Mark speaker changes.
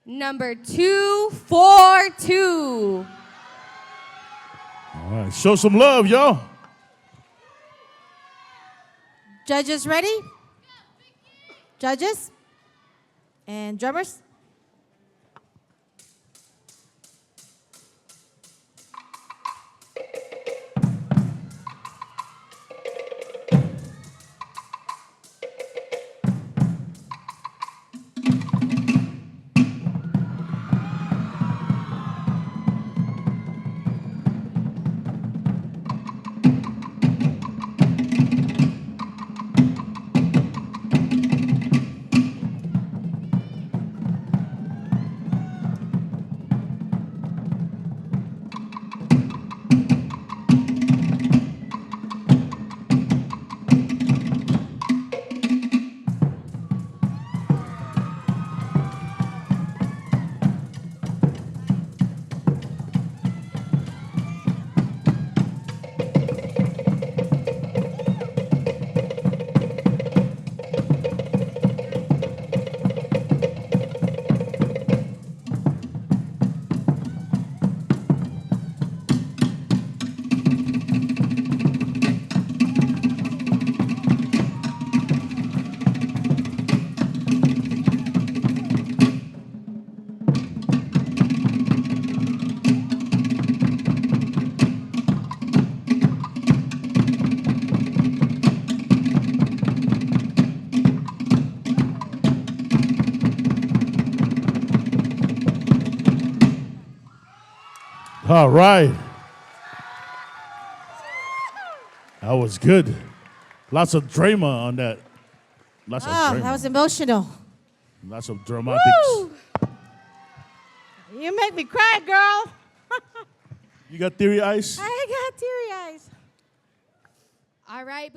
Speaker 1: Number 242.
Speaker 2: All right, show some love, y'all.
Speaker 3: Judges ready? Judges? And drummers?
Speaker 2: All right. That was good. Lots of drama on that. Lots of drama.
Speaker 3: That was emotional.
Speaker 2: Lots of dramatics.
Speaker 3: Woo! You make me cry, girl.
Speaker 2: You got teary eyes?
Speaker 3: I got teary eyes.
Speaker 1: All right.